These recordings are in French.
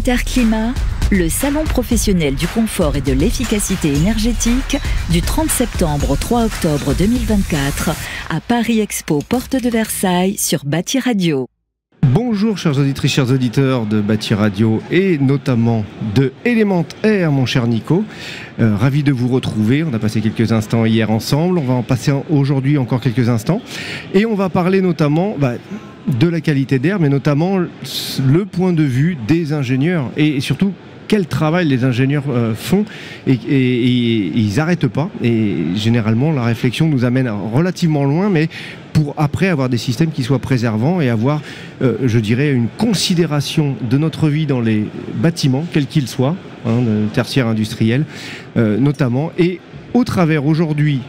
Interclimat, le salon professionnel du confort et de l'efficacité énergétique du 30 septembre au 3 octobre 2024 à Paris Expo, porte de Versailles sur Bâti Radio. Bonjour chers auditrices, chers auditeurs de Bâti Radio et notamment de Element Air, mon cher Nico. Ravi de vous retrouver, on a passé quelques instants hier ensemble, on va en passer aujourd'hui encore quelques instants et on va parler notamment de la qualité d'air, mais notamment le point de vue des ingénieurs et surtout quel travail les ingénieurs font et ils n'arrêtent pas. Et généralement, la réflexion nous amène relativement loin, mais pour après avoir des systèmes qui soient préservants et avoir, je dirais, une considération de notre vie dans les bâtiments, quels qu'ils soient, tertiaires industriels notamment, et au travers aujourd'hui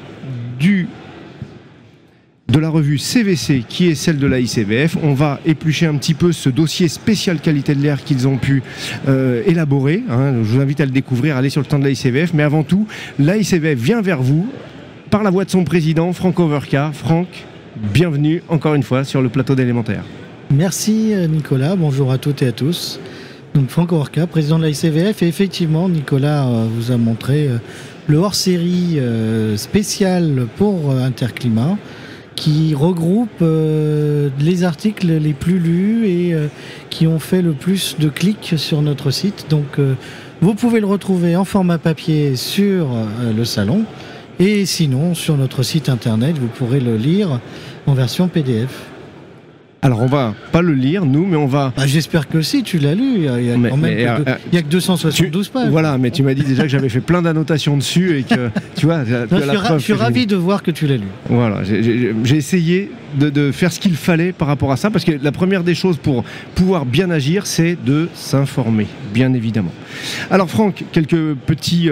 de la revue CVC qui est celle de la ICVF. On va éplucher un petit peu ce dossier spécial qualité de l'air qu'ils ont pu élaborer. Je vous invite à le découvrir, allez sur le stand de la ICVF. Mais avant tout, la ICVF vient vers vous par la voix de son président, Franck Overcar. Franck, bienvenue encore une fois sur le plateau d'Élémentaire. Merci Nicolas, bonjour à toutes et à tous. Donc Franck Overcar, président de la ICVF. Et effectivement, Nicolas vous a montré le hors-série spécial pour Interclimat, qui regroupe les articles les plus lus et qui ont fait le plus de clics sur notre site. Donc vous pouvez le retrouver en format papier sur le salon et sinon sur notre site internet vous pourrez le lire en version PDF. Alors on va pas le lire nous, mais on va... j'espère que si, tu l'as lu, il y a que 272 pages. Voilà, mais tu m'as dit déjà que j'avais fait plein d'annotations dessus et que tu vois... je suis ravi de voir que tu l'as lu. Voilà, j'ai essayé de faire ce qu'il fallait par rapport à ça, parce que la première des choses pour pouvoir bien agir, c'est de s'informer, bien évidemment. Alors Franck, quelques petits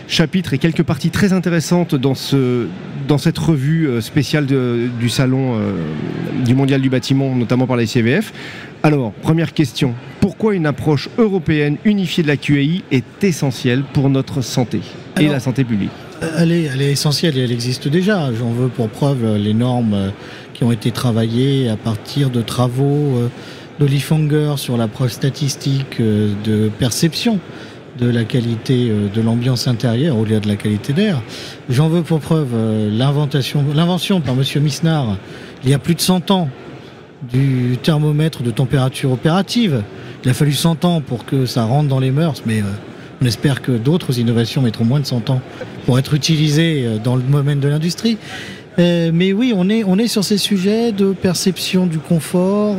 chapitres et quelques parties très intéressantes dans cette revue spéciale du salon du Mondial du bâtiment, notamment par la ICVF. Alors, première question, pourquoi une approche européenne unifiée de la QAI est essentielle pour notre santé et la santé publique ? Elle est essentielle et elle existe déjà. J'en veux pour preuve les normes qui ont été travaillées à partir de travaux d'Olifanger sur l'approche statistique de perception de la qualité de l'ambiance intérieure au-delà de la qualité d'air. J'en veux pour preuve l'invention par M. Misnard, il y a plus de 100 ans, du thermomètre de température opérative. Il a fallu 100 ans pour que ça rentre dans les mœurs, mais on espère que d'autres innovations mettront moins de 100 ans pour être utilisées dans le domaine de l'industrie. Mais oui, on est sur ces sujets de perception du confort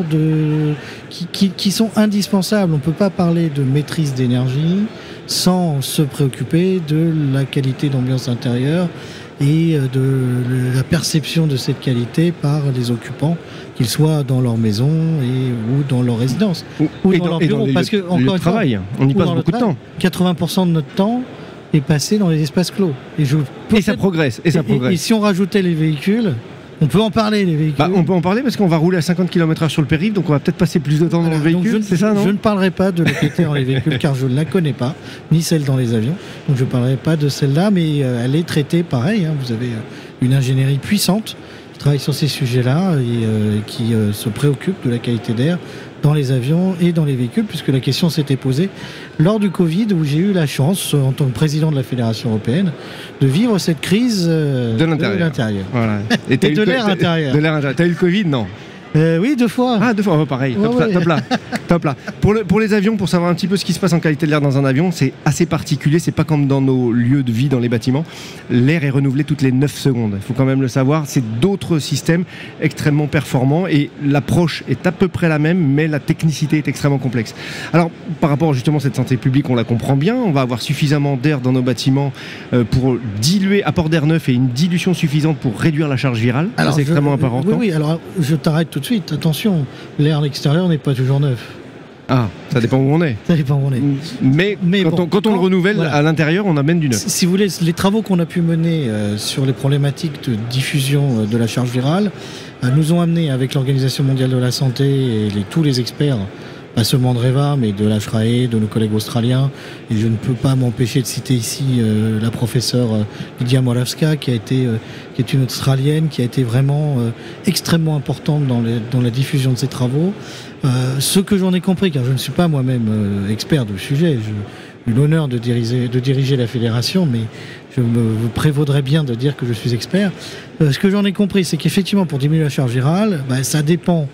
qui sont indispensables. On ne peut pas parler de maîtrise d'énergie sans se préoccuper de la qualité d'ambiance intérieure et de la perception de cette qualité par les occupants, qu'ils soient dans leur maison ou dans leur résidence ou dans leur bureau. Parce que, encore une fois, on y passe beaucoup de temps. 80% de notre temps est passé dans les espaces clos. Et ça progresse. Et si on rajoutait les véhicules, on peut en parler, les véhicules. On peut en parler parce qu'on va rouler à 50 km/h sur le périph', donc on va peut-être passer plus de temps dans le véhicule, c'est ça, non ? Je ne parlerai pas de l'EPT dans les véhicules car je ne la connais pas, ni celle dans les avions. Donc je ne parlerai pas de celle-là, mais elle est traitée pareil. Vous avez une ingénierie puissante qui travaille sur ces sujets-là et qui se préoccupe de la qualité d'air dans les avions et dans les véhicules, puisque la question s'était posée lors du Covid, où j'ai eu la chance, en tant que président de la Fédération européenne, de vivre cette crise de l'intérieur. Voilà. Et de l'air intérieur. De l'air intérieur. T'as eu le Covid, non ? Oui, 2 fois. Ah, 2 fois, pareil. Top là. Pour les avions, pour savoir un petit peu ce qui se passe en qualité de l'air dans un avion, c'est assez particulier. C'est pas comme dans nos lieux de vie, dans les bâtiments. L'air est renouvelé toutes les 9 secondes. Il faut quand même le savoir. C'est d'autres systèmes extrêmement performants et l'approche est à peu près la même, mais la technicité est extrêmement complexe. Alors, par rapport justement à cette santé publique, on la comprend bien. On va avoir suffisamment d'air dans nos bâtiments pour diluer, apport d'air neuf et une dilution suffisante pour réduire la charge virale. Alors, c'est extrêmement important. Oui, alors je t'arrête tout de suite. Attention, l'air à l'extérieur n'est pas toujours neuf. Ah, ça dépend où on est. Ça dépend où on est. Mais quand on le renouvelle à l'intérieur, on amène du neuf. Si vous voulez, les travaux qu'on a pu mener sur les problématiques de diffusion de la charge virale nous ont amené, avec l'Organisation mondiale de la santé et tous les experts pas seulement de REVA, mais de l'HRAE, de nos collègues australiens. Et je ne peux pas m'empêcher de citer ici la professeure Lydia Moravska, qui est une Australienne, qui a été vraiment extrêmement importante dans la diffusion de ces travaux. Ce que j'en ai compris, car je ne suis pas moi-même expert du sujet, j'ai eu l'honneur de diriger la fédération, mais je me prévaudrais bien de dire que je suis expert. Ce que j'en ai compris, c'est qu'effectivement, pour diminuer la charge virale, ça dépend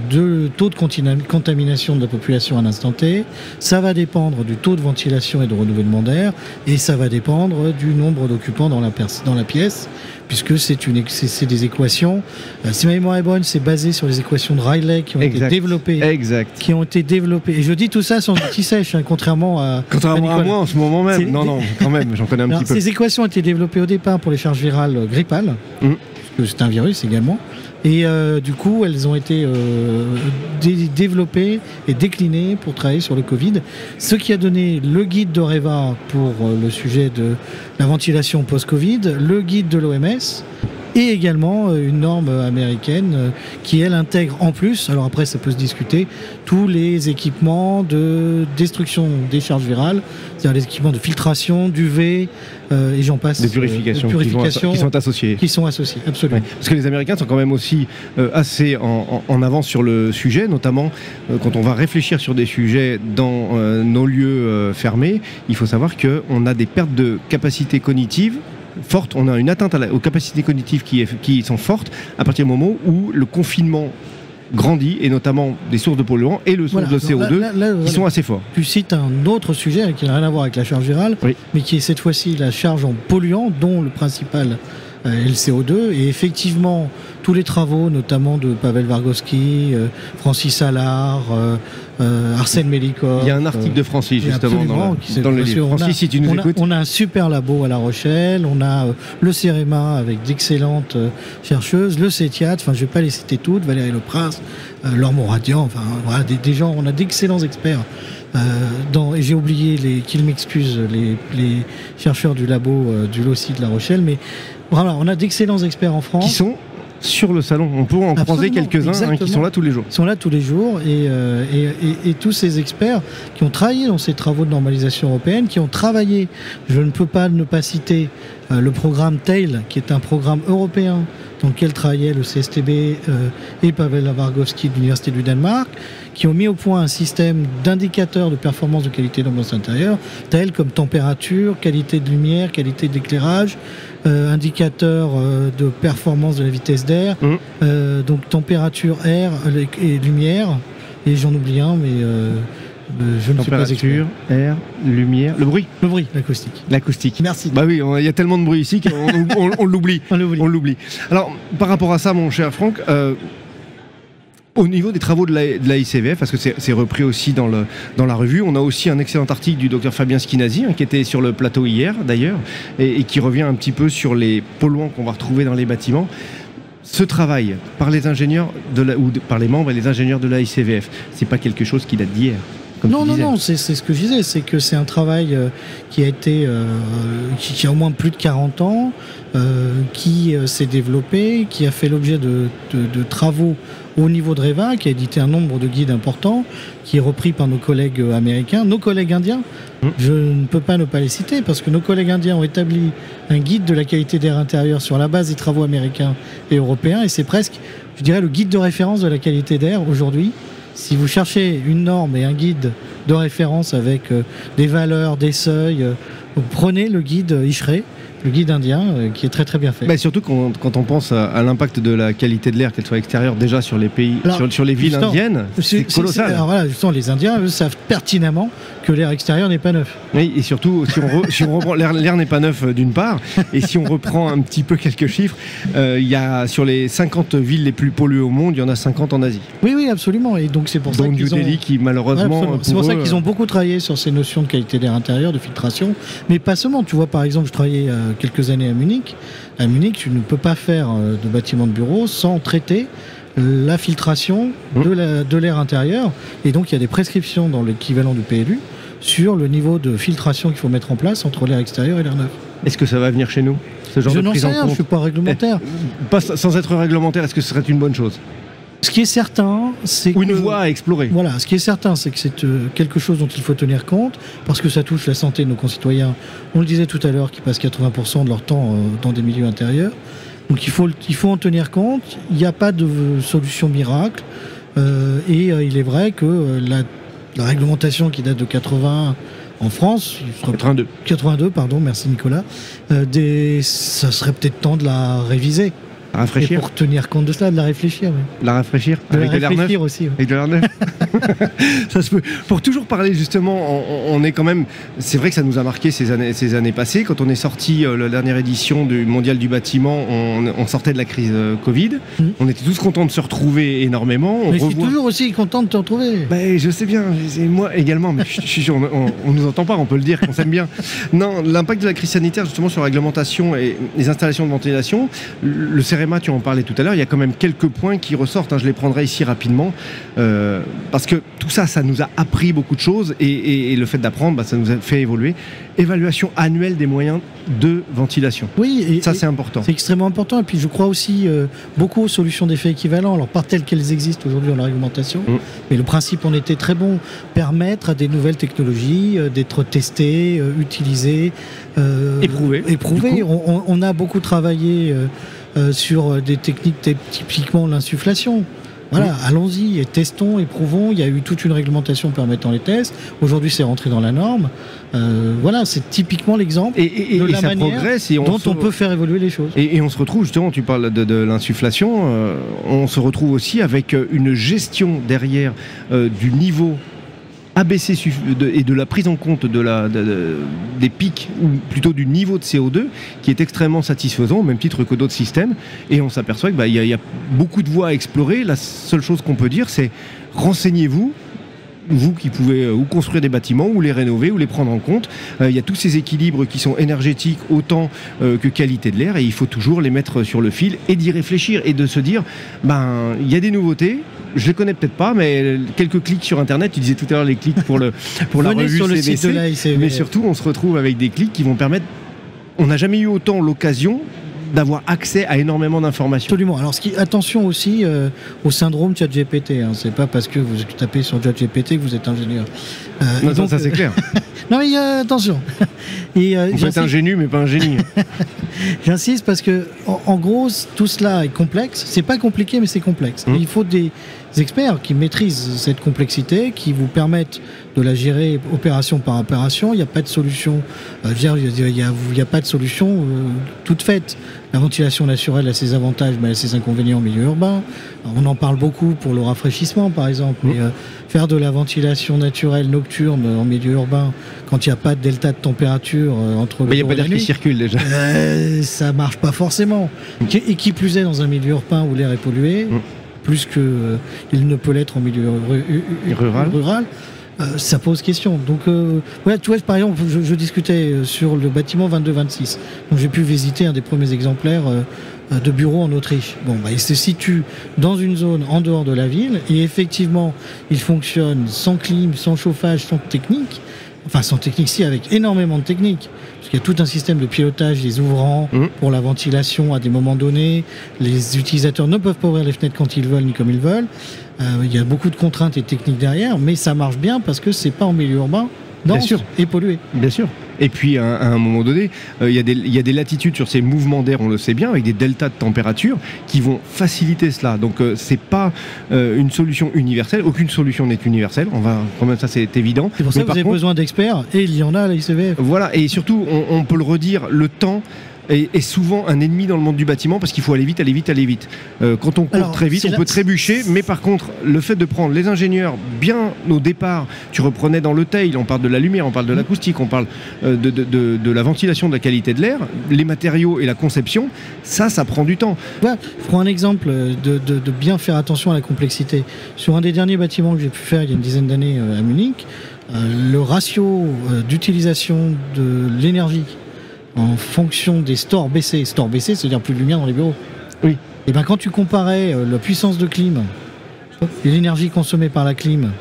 du taux de contamination de la population à l'instant T, ça va dépendre du taux de ventilation et de renouvellement d'air, et ça va dépendre du nombre d'occupants dans la pièce, puisque c'est des équations. Si ma mémoire est bonne, c'est basé sur les équations de Rayleigh qui ont été développées. Exact. Qui ont été développées. Et je dis tout ça sans outil sèche, contrairement à moi en ce moment même. Non, quand même, j'en connais un petit peu. Ces équations ont été développées au départ pour les charges virales grippales, parce que c'est un virus également. Et du coup, elles ont été développées et déclinées pour travailler sur le Covid. Ce qui a donné le guide de REVA pour le sujet de la ventilation post-Covid, le guide de l'OMS, et également une norme américaine qui, elle, intègre en plus, alors après ça peut se discuter, tous les équipements de destruction des charges virales, c'est-à-dire les équipements de filtration, d'UV, et j'en passe. De purification qui sont associés. Qui sont associés, absolument. Ouais, parce que les Américains sont quand même aussi assez en avance sur le sujet, notamment quand on va réfléchir sur des sujets dans nos lieux fermés, il faut savoir qu'on a des pertes de capacité cognitive forte, on a une atteinte aux capacités cognitives qui sont fortes à partir du moment où le confinement grandit, et notamment des sources de polluants et le source de CO2 qui sont assez forts. Tu cites un autre sujet qui n'a rien à voir avec la charge virale, mais qui est cette fois-ci la charge en polluants, dont le principal est le CO2, et effectivement tous les travaux, notamment de Pavel Vargovsky, Francis Allard, Arsène Melikov. Il y a un article de Francis justement dans le livre. Francis, si tu nous écoutes. On a un super labo à La Rochelle, on a le CEREMA avec d'excellentes chercheuses, le CETIAT, je ne vais pas les citer toutes, Valérie Leprince, Laure Moradian, voilà, des gens, on a d'excellents experts. Et j'ai oublié qu'ils m'excusent, les chercheurs du labo du LOCI de La Rochelle, mais voilà, on a d'excellents experts en France. Qui sont sur le salon, on peut en croiser quelques-uns qui sont là tous les jours. Ils sont là tous les jours, et tous ces experts qui ont travaillé dans ces travaux de normalisation européenne, qui ont travaillé, je ne peux pas ne pas citer le programme TAIL, qui est un programme européen dans lequel travaillaient le CSTB et Pavel Vargovsky de l'Université du Danemark, qui ont mis au point un système d'indicateurs de performance de qualité d'ambiance intérieure, tels comme température, qualité de lumière, qualité d'éclairage, indicateurs de performance de la vitesse d'air, donc température, air et lumière, et j'en oublie un, mais je ne suis pas expert. Air, lumière, le bruit. Le bruit, l'acoustique. L'acoustique. Merci. Bah oui, il y a tellement de bruit ici qu'on l'oublie. On l'oublie. Alors, par rapport à ça, mon cher Franck, au niveau des travaux de la ICVF, parce que c'est repris aussi dans la revue, on a aussi un excellent article du docteur Fabien Schinazi, qui était sur le plateau hier d'ailleurs, et qui revient un petit peu sur les polluants qu'on va retrouver dans les bâtiments. Ce travail par les ingénieurs par les membres et les ingénieurs de la ICVF, c'est pas quelque chose qui date d'hier. Non, c'est ce que je disais, c'est que c'est un travail qui a été, qui a au moins plus de 40 ans, qui s'est développé, qui a fait l'objet de travaux au niveau de REVA, qui a édité un nombre de guides importants, qui est repris par nos collègues américains, nos collègues indiens. Je ne peux pas ne pas les citer, parce que nos collègues indiens ont établi un guide de la qualité d'air intérieur sur la base des travaux américains et européens, et c'est presque, je dirais, le guide de référence de la qualité d'air aujourd'hui. Si vous cherchez une norme et un guide de référence avec des valeurs, des seuils, vous prenez le guide ISHRAE, le guide indien, qui est très très bien fait. Bah surtout quand on pense à l'impact de la qualité de l'air, qu'elle soit extérieure déjà sur les pays, sur les villes indiennes, c'est colossal. Alors voilà, justement, les Indiens, eux, savent pertinemment que l'air extérieur n'est pas neuf. Oui, et surtout, si on reprend, l'air n'est pas neuf d'une part, et si on reprend un petit peu quelques chiffres, il y a sur les 50 villes les plus polluées au monde, il y en a 50 en Asie. Oui, absolument. Et donc c'est pour ça qu'ils New Delhi qui malheureusement. C'est pour ça qu'ils ont beaucoup travaillé sur ces notions de qualité d'air intérieur, de filtration, mais pas seulement. Tu vois, par exemple, je travaillais quelques années à Munich. À Munich, tu ne peux pas faire de bâtiment de bureau sans traiter la filtration de l'air intérieur. Et donc, il y a des prescriptions dans l'équivalent du PLU sur le niveau de filtration qu'il faut mettre en place entre l'air extérieur et l'air neuf. Est-ce que ça va venir chez nous, ce genre de prise en compte ? Je n'en sais rien, je ne suis pas réglementaire. Sans être réglementaire, est-ce que ce serait une bonne chose ? Ce qui est certain, c'est Ou une voie à explorer. Voilà, ce qui est certain, c'est que c'est quelque chose dont il faut tenir compte, parce que ça touche la santé de nos concitoyens. On le disait tout à l'heure, qui passent 80% de leur temps dans des milieux intérieurs. Donc il faut en tenir compte. Il n'y a pas de solution miracle. Et il est vrai que la réglementation qui date de 80 en France, 82, pardon, merci Nicolas, ça serait peut-être temps de la réviser. Rafraîchir. Et pour tenir compte de cela, de la réfléchir. Oui. La rafraîchir avec de l'air neuf aussi. Oui. Avec de l'air neuf. Ça se peut. Pour toujours parler justement, on est quand même. C'est vrai que ça nous a marqué ces années passées. Quand on est sorti la dernière édition du Mondial du bâtiment, on sortait de la crise Covid. On était tous contents de se retrouver énormément. Mais je suis toujours aussi content de te retrouver. Ben, je sais bien, moi également. Mais on nous entend pas, on peut le dire qu'on s'aime bien. Non, l'impact de la crise sanitaire justement sur la réglementation et les installations de ventilation, le CEREMA, tu en parlais tout à l'heure, il y a quand même quelques points qui ressortent, je les prendrai ici rapidement, parce que tout ça, ça nous a appris beaucoup de choses, et le fait d'apprendre, ça nous a fait évoluer. Évaluation annuelle des moyens de ventilation. Oui, et ça c'est important. C'est extrêmement important, et puis je crois aussi beaucoup aux solutions d'effet équivalent, alors pas telles qu'elles existent aujourd'hui dans la réglementation, mais le principe en était très bon, permettre à des nouvelles technologies d'être testées, utilisées, éprouvées. On a beaucoup travaillé sur des techniques typiquement l'insufflation. Voilà, allons-y et testons, éprouvons. Il y a eu toute une réglementation permettant les tests. Aujourd'hui, c'est rentré dans la norme. Voilà, c'est typiquement l'exemple de la manière dont on peut faire évoluer les choses. Et on se retrouve, justement, tu parles de l'insufflation, on se retrouve aussi avec une gestion derrière du niveau abaissé et de la prise en compte des pics, ou plutôt du niveau de CO2, qui est extrêmement satisfaisant, au même titre que d'autres systèmes. Et on s'aperçoit qu'il y a beaucoup de voies à explorer. La seule chose qu'on peut dire, c'est renseignez-vous, vous qui pouvez ou construire des bâtiments, ou les rénover, ou les prendre en compte. Il y a tous ces équilibres qui sont énergétiques autant que qualité de l'air, et il faut toujours les mettre sur le fil et d'y réfléchir et de se dire, il y a des nouveautés. Je les connais peut-être pas, mais quelques clics sur Internet, tu disais tout à l'heure les clics pour la revue sur le CDC, site de l'AICV. Mais surtout on se retrouve avec des clics qui vont permettre, on n'a jamais eu autant l'occasion d'avoir accès à énormément d'informations. Absolument. Alors attention aussi au syndrome ChatGPT. C'est pas parce que vous tapez sur ChatGPT que vous êtes ingénieur. Non, donc, ça c'est clair. Non mais attention. On peut être ingénu mais pas un génie. J'insiste parce que en gros tout cela est complexe. C'est pas compliqué mais c'est complexe. Il faut des experts qui maîtrisent cette complexité, qui vous permettent de la gérer opération par opération. Il n'y a pas de solution. Il n'y a pas de solution toute faite. La ventilation naturelle a ses avantages, mais elle a ses inconvénients en milieu urbain. On en parle beaucoup pour le rafraîchissement, par exemple. Mais faire de la ventilation naturelle nocturne en milieu urbain, quand il n'y a pas de delta de température entre le jour et la nuit, il n'y a pas d'air qui circule déjà. Ça marche pas forcément. Et qui plus est dans un milieu urbain où l'air est pollué, plus qu'il ne peut l'être en milieu rural. Ça pose question. Donc, tu vois, par exemple, je discutais sur le bâtiment 22-26. Donc, j'ai pu visiter un des premiers exemplaires de bureaux en Autriche. Il se situe dans une zone en dehors de la ville, et effectivement, il fonctionne sans clim, sans chauffage, sans technique. Enfin, sans technique, si, avec énormément de technique. Parce qu'il y a tout un système de pilotage des ouvrants pour la ventilation à des moments donnés. Les utilisateurs ne peuvent pas ouvrir les fenêtres quand ils veulent ni comme ils veulent. Il y a beaucoup de contraintes et de techniques derrière, mais ça marche bien parce que c'est pas en milieu urbain dense et pollué. Bien sûr. Et puis, à un moment donné, il y a des latitudes sur ces mouvements d'air, on le sait bien, avec des deltas de température qui vont faciliter cela. Donc, c'est pas une solution universelle. Aucune solution n'est universelle. Quand même, ça, c'est évident. C'est pour ça que vous avez besoin d'experts, et il y en a à la ICVF. Voilà, et surtout, on peut le redire, le temps est souvent un ennemi dans le monde du bâtiment, parce qu'il faut aller vite. Quand on court très vite, on peut trébucher, mais par contre, le fait de prendre les ingénieurs bien au départ, tu reprenais dans le tail, on parle de la lumière, on parle de l'acoustique, on parle de la ventilation, de la qualité de l'air, les matériaux et la conception, ça prend du temps. Ouais, je prends un exemple de bien faire attention à la complexité. Sur un des derniers bâtiments que j'ai pu faire il y a une dizaine d'années à Munich, le ratio d'utilisation de l'énergie en fonction des stores baissés, c'est-à-dire plus de lumière dans les bureaux. Oui. Et quand tu comparais la puissance de clim et l'énergie consommée par la clim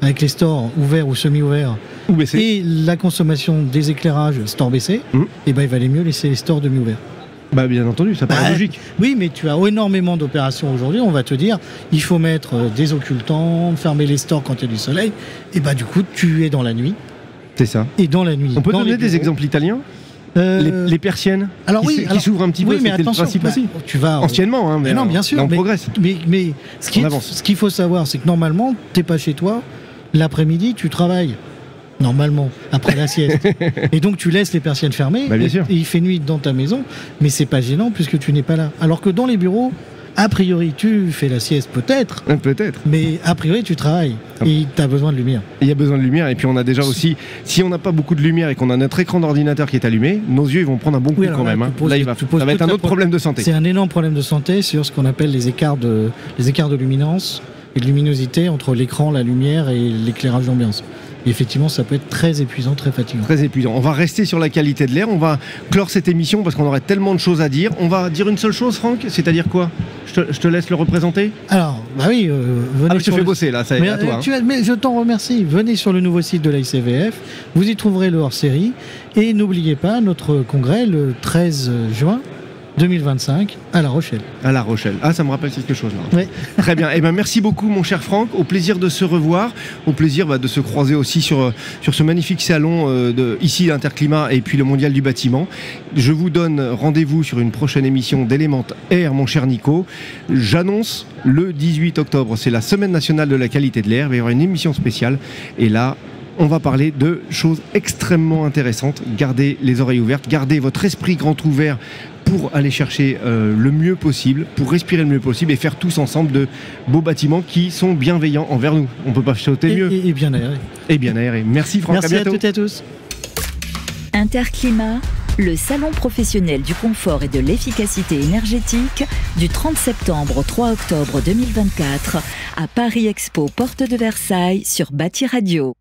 avec les stores ouverts ou semi-ouverts et la consommation des éclairages stores baissés, il valait mieux laisser les stores demi-ouverts. Bah bien entendu, ça paraît logique. Oui, mais tu as énormément d'opérations aujourd'hui. On va te dire, il faut mettre des occultants, fermer les stores quand il y a du soleil. Et bah du coup, tu es dans la nuit. C'est ça. Et dans la nuit. On peut donner des exemples italiens les persiennes qui s'ouvrent un petit peu, mais c'était le principe aussi. Tu vas anciennement, hein, mais non, bien sûr, là, on progresse. Mais ce qu'il faut savoir, c'est que normalement, t'es pas chez toi. L'après-midi, tu travailles. Normalement, après la sieste. Et donc tu laisses les persiennes fermées, bien sûr. Et il fait nuit dans ta maison, mais c'est pas gênant puisque tu n'es pas là. Alors que dans les bureaux, a priori tu fais la sieste peut-être, mais a priori tu travailles et tu as besoin de lumière. Il y a besoin de lumière, et puis on a déjà aussi, si on n'a pas beaucoup de lumière et qu'on a notre écran d'ordinateur qui est allumé, nos yeux ils vont prendre un bon coup quand même. Ça va être un autre problème de santé. C'est un énorme problème de santé sur ce qu'on appelle les écarts de luminance et de luminosité entre l'écran, la lumière et l'éclairage d'ambiance. Et effectivement, ça peut être très épuisant, très fatigant. Très épuisant. On va rester sur la qualité de l'air. On va clore cette émission parce qu'on aurait tellement de choses à dire. On va dire une seule chose, Franck, c'est-à-dire quoi ? Je te laisse le représenter. Alors, bah oui, venez. Je te fais bosser là, ça est à toi. Mais je t'en remercie. Venez sur le nouveau site de l'AICVF. Vous y trouverez le hors-série. Et n'oubliez pas notre congrès le 13 juin 2025 à La Rochelle. À La Rochelle. Ah, ça me rappelle quelque chose là. Oui. Très bien. Merci beaucoup, mon cher Franck. Au plaisir de se revoir. Au plaisir de se croiser aussi sur ce magnifique salon ici d'Interclimat et puis le Mondial du bâtiment. Je vous donne rendez-vous sur une prochaine émission d'Element Air, mon cher Nico. J'annonce le 18 octobre. C'est la Semaine nationale de la qualité de l'air. Il va y avoir une émission spéciale. Et là, on va parler de choses extrêmement intéressantes. Gardez les oreilles ouvertes, gardez votre esprit grand ouvert pour aller chercher le mieux possible, pour respirer le mieux possible et faire tous ensemble de beaux bâtiments qui sont bienveillants envers nous. On ne peut pas sauter mieux. Et bien aérés. Et bien aérés. Merci Franck, merci à bientôt. Merci à toutes et à tous. Interclimat, le salon professionnel du confort et de l'efficacité énergétique du 30 septembre au 3 octobre 2024 à Paris Expo, porte de Versailles sur Bâti Radio.